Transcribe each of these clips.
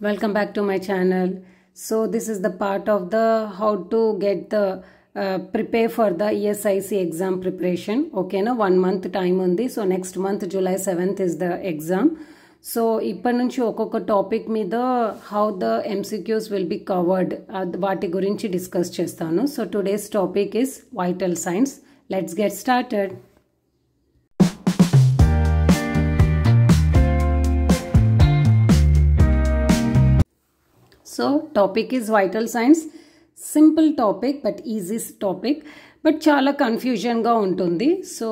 Welcome back to my channel. So this is the part of the how to get the prepare for the ESIC exam preparation. Okay, na 1 month time undi. So next month July 7th is the exam. So ఇప్పటి నుంచి ఒక్కొక్క topic మీద how the MCQs will be covered వాటి గురించి discuss చేస్తాను. So today's topic is vital signs. Let's get started. So topic is vital signs. Simple topic but easy topic. But చాలా కన్ఫ్యూజన్గా ఉంటుంది. So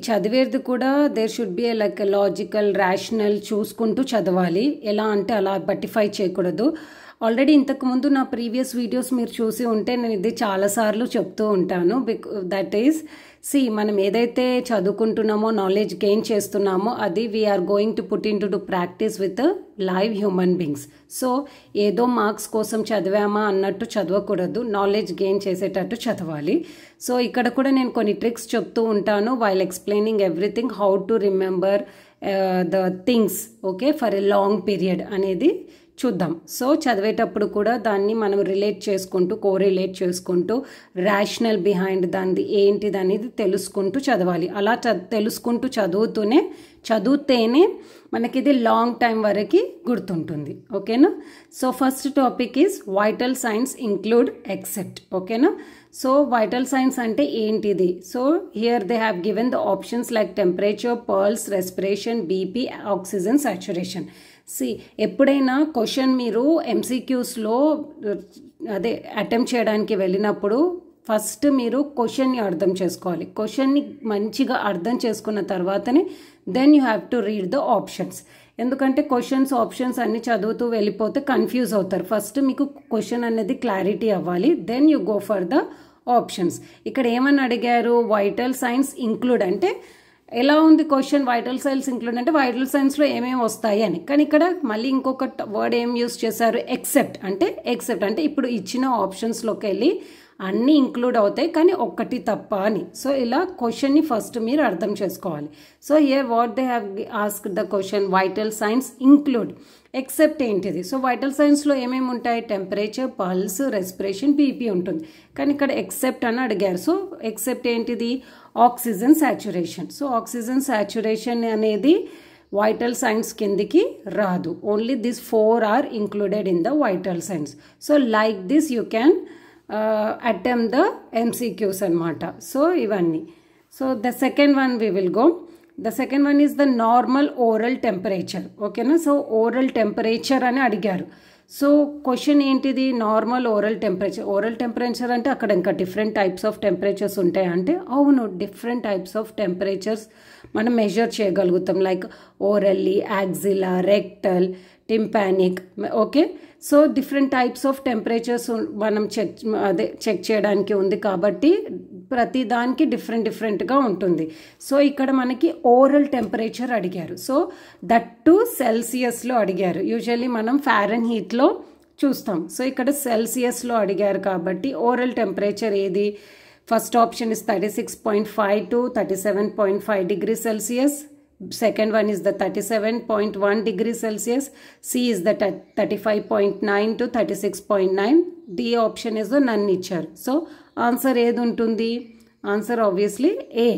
చదివేది కూడా there should be like logical rational చూసుకుంటూ చదవాలి. ఎలా అంటే అలా బట్టిఫై చేయకూడదు. ఆల్రెడీ ఇంతకుముందు నా ప్రీవియస్ వీడియోస్ మీరు చూసి ఉంటే నేను ఇది చాలాసార్లు చెప్తూ ఉంటాను. దట్ ఈస్ మనం ఏదైతే చదువుకుంటున్నామో నాలెడ్జ్ గెయిన్ చేస్తున్నామో అది we're going to put into practice with live human beings. So ఏదో మార్క్స్ కోసం చదివామా అన్నట్టు చదవకూడదు, నాలెడ్జ్ గెయిన్ చేసేటట్టు చదవాలి. సో ఇక్కడ కూడా నేను కొన్ని ట్రిక్స్ చెప్తూ ఉంటాను while explaining everything, how to remember the things okay for a long period అనేది చూద్దాం. సో చదివేటప్పుడు కూడా దాన్ని మనం రిలేట్ చేసుకుంటూ కోరిలేట్ చేసుకుంటూ రేషనల్ బిహైండ్ దాన్ని ఏంటిది అనేది తెలుసుకుంటూ చదవాలి. అలా తెలుసుకుంటూ చదివితేనే మనకి ఇది లాంగ్ టైం వరకు గుర్తుంటుంది. ఓకేనా? So first topic is vital signs include except. ఓకేనా? సో వైటల్ సైన్స్ అంటే ఏంటిది? So here they have given the options like temperature, pulse, respiration, BP, oxygen saturation. ఎప్పుడైనా క్వశ్చన్ మీరు ఎంసీక్యూస్లో అటెంప్ట్ చేయడానికి వెళ్ళినప్పుడు ఫస్ట్ మీరు క్వశ్చన్ని అర్థం చేసుకోవాలి. క్వశ్చన్ని మంచిగా అర్థం చేసుకున్న తర్వాతనే then you have to read the options. ఎందుకంటే ఆప్షన్స్ అన్ని చదువుతూ వెళ్ళిపోతే కన్ఫ్యూజ్ అవుతారు. ఫస్ట్ మీకు క్వశ్చన్ అనేది క్లారిటీ అవ్వాలి, then you go for the options. ఇక్కడ ఏమని అడిగారు? వైటల్ సైన్స్ ఇంక్లూడ్ అంటే ఎలా ఉంది క్వశ్చన్? వైటల్ సైన్స్ ఇంక్లూడ్ అంటే వైటల్ సైన్స్లో ఏమేమి వస్తాయి అని. కానీ ఇక్కడ మళ్ళీ ఇంకొక వర్డ్ ఏం యూజ్ చేశారు? ఎక్సెప్ట్ అంటే ఇప్పుడు ఇచ్చిన ఆప్షన్స్లోకి వెళ్ళి అన్నీ ఇంక్లూడ్ అవుతాయి కానీ ఒక్కటి తప్ప అని. సో ఇలా క్వశ్చన్ని ఫస్ట్ మీరు అర్థం చేసుకోవాలి. So here what they have asked the question, vital signs include except ఏంటిది? సో వైటల్ సైన్స్లో ఏమేమి ఉంటాయి? టెంపరేచర్, పల్స్, రెస్పిరేషన్, బీపీ ఉంటుంది. కానీ ఇక్కడ ఎక్సెప్ట్ అని అడిగారు. సో ఎక్సెప్ట్ ఏంటిది? Oxygen saturation. So oxygen saturation అనేది వైటల్ సైన్స్ కిందికి రాదు. Only this 4 are included in the vital signs. So like this you can attempt the MCQs అనమాట. సో ఇవన్నీ. So the second one we will go. The second one is the normal oral temperature. ఓకేనా? So oral temperature అని అడిగారు. So question ఏంటిది? Normal oral temperature. Oral temperature అంటే అక్కడ ఇంకా different types of temperatures ఉంటాయి అంటే అవును, డిఫరెంట్ టైప్స్ ఆఫ్ టెంపరేచర్స్ మనం మెజర్ చేయగలుగుతాం. Like orally, యాక్సిలా, rectal, tympanic. Okay? So different types of temperatures మనం చెక్ చేయడానికి ఉంది కాబట్టి ప్రతి దానికి డిఫరెంట్గా ఉంటుంది. సో ఇక్కడ మనకి ఓరల్ టెంపరేచర్ అడిగారు. సో దట్ టు సెల్సియస్లో అడిగారు. యూజువల్లీ మనం ఫారెన్హీట్లో చూస్తాం. సో ఇక్కడ సెల్సియస్లో అడిగారు కాబట్టి ఓరల్ టెంపరేచర్ ఏది? First option is 36.5 to 37.5 degrees Celsius. Second one is the 37.1 degrees Celsius. C is the 35.9 to 36.9. D option is the none ichar. So answer ఏది ఉంటుంది? Answer obviously A.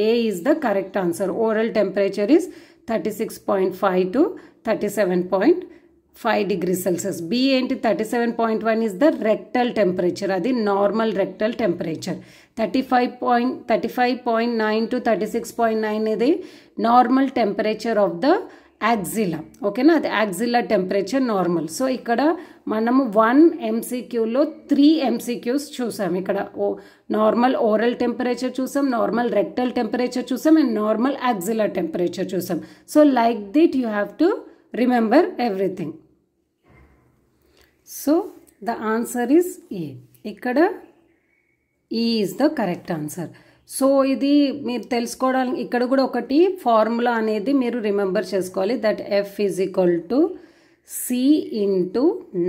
A is the correct answer. Oral temperature is 36.5 to 37.5 degrees Celsius. B ఏంటి? 37.1 is the rectal temperature. అది normal rectal temperature. 35.9 to 36.9 ఇది normal temperature of the యాక్సిలా. ఓకేనా? అది యాక్సిలా temperature normal. So ఇక్కడ మనము 1 MCQలో 3 MCQs చూసాం. ఇక్కడ normal oral temperature చూసాం, నార్మల్ రెక్టల్ టెంపరేచర్ చూసాం అండ్ నార్మల్ యాక్సిలా టెంపరేచర్ చూసాం. So like that you have to remember everything. So the answer is A. ఇక్కడ ఈ is the correct answer. So ఇది మీరు తెలుసుకోవడానికి ఇక్కడ కూడా ఒకటి ఫార్ములా అనేది మీరు రిమెంబర్ చేసుకోవాలి. That F is equal to C into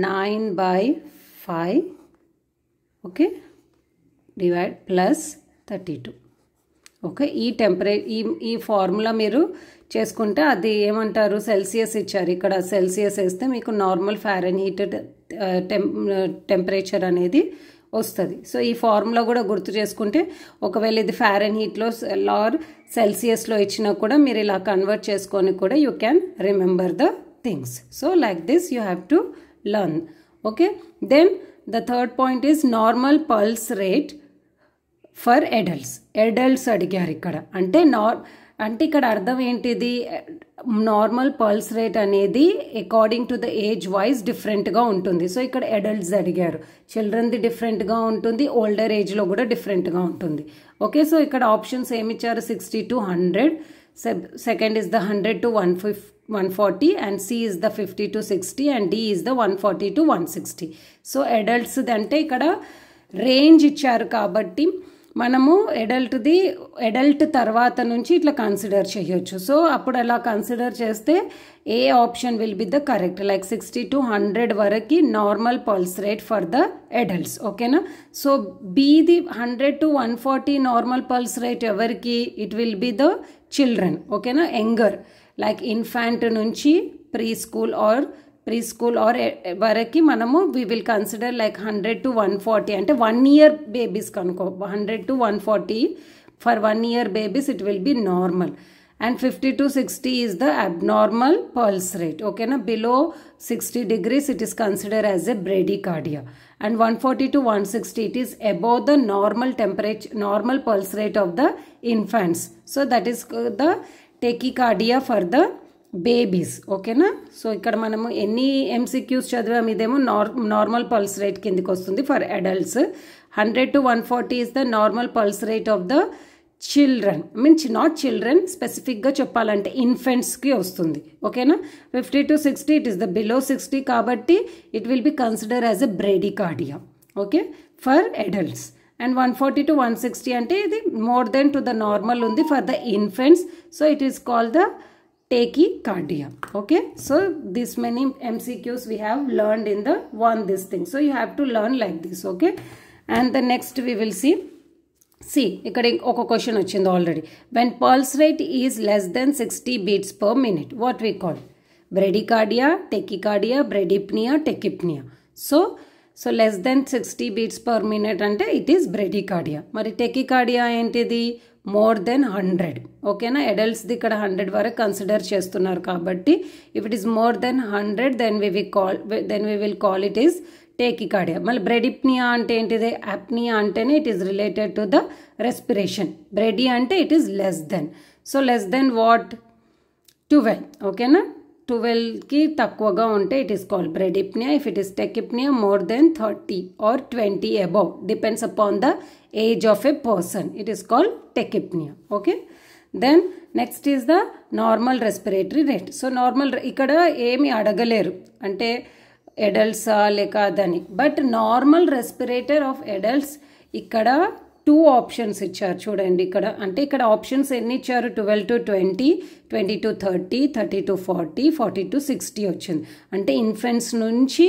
9/5 okay divide plus 32. Okay, ఈ ఫార్ములా మీరు చేసుకుంటే అది ఏమంటారు, సెల్సియస్ ఇచ్చారు, ఇక్కడ సెల్సియస్ వేస్తే మీకు నార్మల్ ఫారెన్హీట్ టెంపరేచర్ అనేది వస్తుంది. సో ఈ ఫార్ములా కూడా గుర్తు చేసుకుంటే ఒకవేళ ఇది ఫారెన్హీట్లో ఆర్ సెల్సియస్లో ఇచ్చినా కూడా మీరు ఇలా కన్వర్ట్ చేసుకొని కూడా you can remember the things. So like this you have to learn. Okay, then the third point is normal pulse rate for adults అడిగారు ఇక్కడ. అంటే ఇక్కడ అర్థం ఏంటిది, నార్మల్ పల్స్ రేట్ అనేది according to the age wise డిఫరెంట్గా ఉంటుంది. So ఇక్కడ అడల్ట్స్ అడిగారు, చిల్డ్రన్ది డిఫరెంట్గా ఉంటుంది, ఓల్డర్ ఏజ్లో కూడా డిఫరెంట్గా ఉంటుంది. ఓకే, సో ఇక్కడ ఆప్షన్స్ ఏమిచ్చారు, 60 to 100, second is the 100 to 140, and C is the 50 to 60, and D is the 140 to 160. So adults అంటే ఇక్కడ రేంజ్ ఇచ్చారు కాబట్టి మనము అడల్ట్ తర్వాత నుంచి ఇట్లా కన్సిడర్ చేయొచ్చు. సో అప్పుడు అలా కన్సిడర్ చేస్తే ఏ option will be the correct, like 60 to 100 వరకు normal pulse rate for the adults. ఓకేనా, సో బీది 100 to 140 నార్మల్ పల్స్ రేట్ ఎవరికి, it will be the children. ఓకేనా, యంగర్ లైక్ ఇన్ఫాంట్ నుంచి ప్రీ స్కూల్ ఆర్ వరకు మనము we will consider like 100 to 140 అంటే 1 year babies కనుకో, 100 to 140 for 1 year babies it will be normal, and 50 to 60 is the abnormal pulse rate. ఓకేనా, below 60 degrees it is consider as a bradycardia, and 140 to 160 it is above the normal pulse rate of the infants. So that is the tachycardia for the babies. ఓకేనా, so ఇక్కడ మనము ఎన్ని MCQs చదివాము, ఇదేమో normal pulse rate కిందకి వస్తుంది for adults. 100 to 140 is the normal pulse rate of the children, means not children, స్పెసిఫిక్గా చెప్పాలంటే ఇన్ఫెంట్స్కి వస్తుంది. ఓకేనా, 50 to 60 it is the below 60 కాబట్టి it will be consider as a bradycardia. Okay, for adults. And 140 to 160 అంటే ఇది more than to the normal ఉంది for the infants. So it is called the tachycardia. Okay, so this many MCQs we have learned in the this thing. So you have to learn like this. Okay, and the next we will see ikkada oka question ochindi already. When pulse rate is less than 60 beats per minute, what we call bradycardia, tachycardia, bradypnea, tachypnea. So less than 60 beats per minute ante it is bradycardia. Mari tachycardia entidi more than 100. ఓకేనా, అడల్ట్స్ది ఇక్కడ 100 వరకు consider చేస్తున్నారు కాబట్టి if it is more than 100 then we will call it is tachycardia. మళ్ళీ bradypnea అంటే ఏంటిది, apnea అంటేనే it is related to the respiration. Brady అంటే it is less than. So less than what, 12. ఓకేనా, 12కి తక్కువగా ఉంటే it is called bradypnea. If it is tachypnea more than 30 or 20 above, depends upon the age of a person, it is called tachypnea. Okay, then next is the normal respiratory rate. So normal ఇక్కడ ఏమి అడగలేరు అంటే అడల్ట్సా లేక అదని, but normal respirator of adults ఇక్కడ 2 options ఇచ్చారు చూడండి. ఇక్కడ అంటే ఇక్కడ ఆప్షన్స్ ఎన్ని ఇచ్చారు, 12 to 20, 20 to 30, 30 to 40, 40 to 60 వచ్చింది. అంటే ఇన్ఫెంట్స్ నుంచి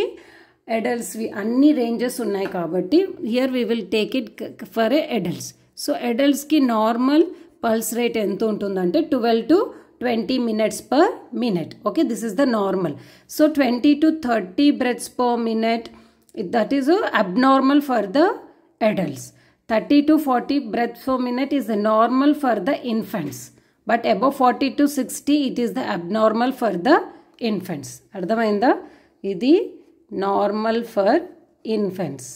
అడల్ట్స్వి అన్ని రేంజెస్ ఉన్నాయి కాబట్టి here we will take it for a adults. So అడల్ట్స్కి నార్మల్ పల్స్ రేట్ ఎంత ఉంటుందంటే 12 to 20 minutes per minute. Okay, this is the normal. So 20 to 30 breaths per minute, that is abnormal for the adults. 30 to 40 breaths per minute is the normal for the infants, but above 40 to 60 it is the abnormal for the infants. అర్థమైందా, ఇది normal for infants,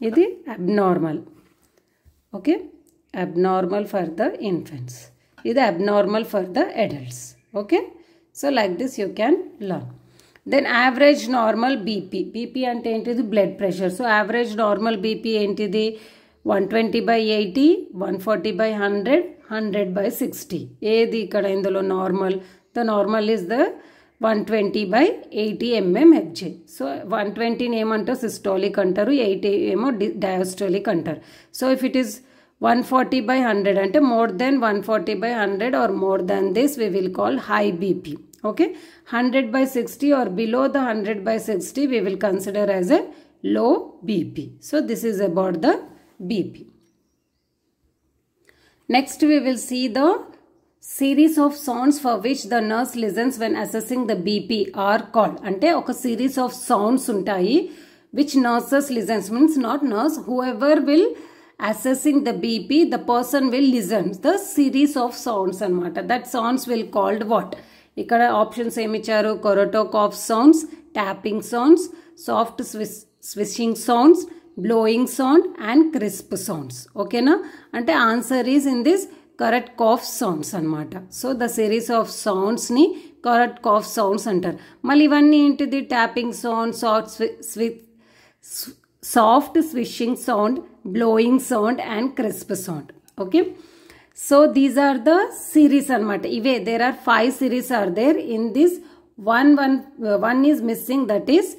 ఇది abnormal. Okay, abnormal for the infants, ఇది abnormal for the adults. Okay, so like this you can learn. Then average normal BP అంటే ఏంటిది, blood pressure. So average normal BP ఏంటిది, 120/80, 140/100, 100/60. ఏది ఇక్కడ ఇందులో normal, the normal is the 120/80 mmHg. So 120 ఏమంటారు, systolic అంటారు, 80 ఏమో డయాస్టోలిక్ అంటారు. సో ఇఫ్ ఇట్ ఈస్ 140/100 అంటే more than 140/100 or more than this we will call high BP. Okay, 100/60 or below the 100/60 we will consider as a low BP. So this is about the BP. Next we will see the series of sounds for which the nurse listens when assessing the BP are called. అంటే ఒక series of sounds ఉంటాయి which nurses listens, means not nurse, whoever will assessing the BP, the person will listen the series of sounds అన్నమాట. That sounds will called what? ఇక్కడ options ఏమి ఇచ్చారు? Korotkoff sounds, tapping sounds, soft swishing sounds, blowing sound and crisp sounds. ఓకేనా? అంటే answer is in this Korotkoff sounds అనమాట. So the series of సౌండ్స్ని Korotkoff sounds అంటారు. మళ్ళీ ఇవన్నీ ఏంటిది? Tapping sound, soft swishing sound, blowing sound and crisp sound. Okay, so these are the series అనమాట. ఇవే there are 5 series are there. In this one is missing, that is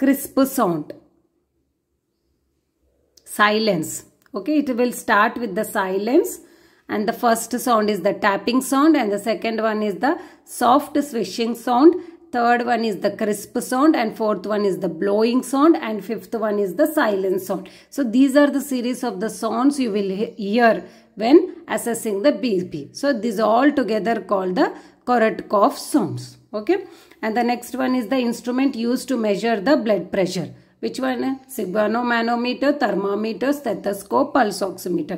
crisp sound. Silence. Okay, it will start with the silence, and the first sound is the tapping sound, and the second one is the soft swishing sound, third one is the crisp sound, and fourth one is the blowing sound, and fifth one is the silent sound. So these are the series of the sounds you will hear when assessing the BP. So these all together called the Korotkoff sounds. Okay, and the next one is the instrument used to measure the blood pressure. Which one? Sigmoid-manometer, thermometer, stethoscope, pulse oximeter.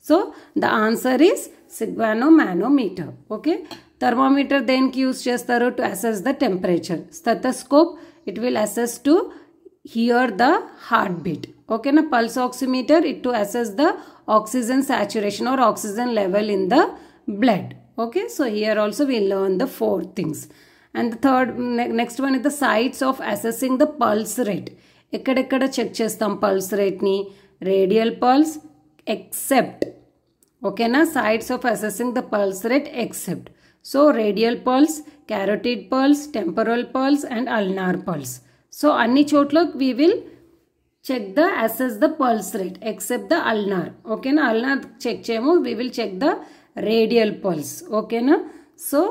So the answer is sigmoid-manometer. Okay, thermometer దేనికి use చేస్తారు? to assess the temperature. Stethoscope, it will assess to hear the heartbeat. Okay na? Pulse oximeter, it to assess the oxygen saturation or oxygen level in the blood. Okay, so here also we learn the 4 things. And the third, next one is the sites of assessing the pulse rate. ఎక్కడెక్కడ check చేస్తాం pulse రేట్ని? Radial pulse, except. ఓకేనా? Sides of assessing the pulse rate except. So radial pulse, carotid pulse, temporal pulse and ulnar pulse. So అన్ని చోట్ల we will check the assess the pulse rate except the ulnar. ఓకేనా? Ulnar check చేయము, we will check the radial pulse. ఓకేనా? So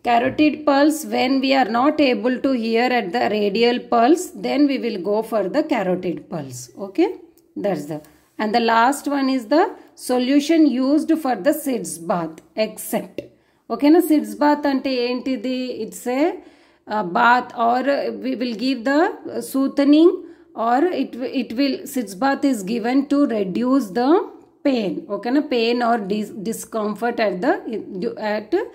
carotid pulse, when we are not able to hear at the radial pulse, then we will go for the carotid pulse. Okay, that's the. And the last one is the solution used for the Sid's bath, except. Okay na? Sid's bath ante entidi? It's a bath, or we will give the soothing, or it will, Sid's bath is given to reduce the pain. Okay na? Pain or discomfort at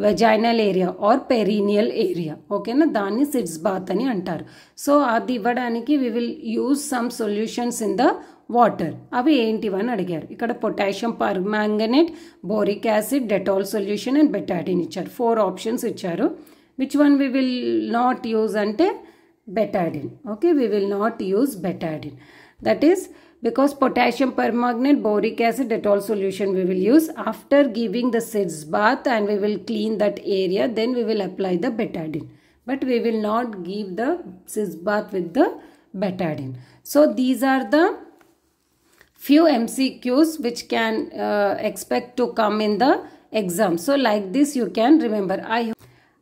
vaginal area or perineal area. ఓకేనా? దాన్ని sitz bath అని అంటారు. So అది ఇవ్వడానికి we will use some solutions in the water. అవి ఏంటివని అడిగారు. ఇక్కడ potassium permanganate, boric acid, Dettol solution and Betadine ఇచ్చారు. 4 ఆప్షన్స్ ఇచ్చారు. Which one we will not use అంటే Betadine. Okay, we will not use Betadine. That is because potassium permanganate, boric acid, Dettol solution we will use after giving the Sid's bath, and we will clean that area, then we will apply the betadine. But we will not give the Sid's bath with the betadine. So these are the few MCQs which can expect to come in the exam. So like this you can remember.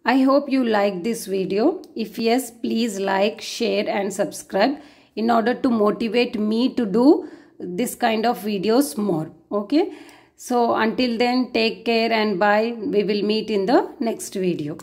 I hope you like this video. If yes, please like, share and subscribe in order to motivate me to do this kind of videos more. Okay, so until then, take care and bye. We will meet in the next video.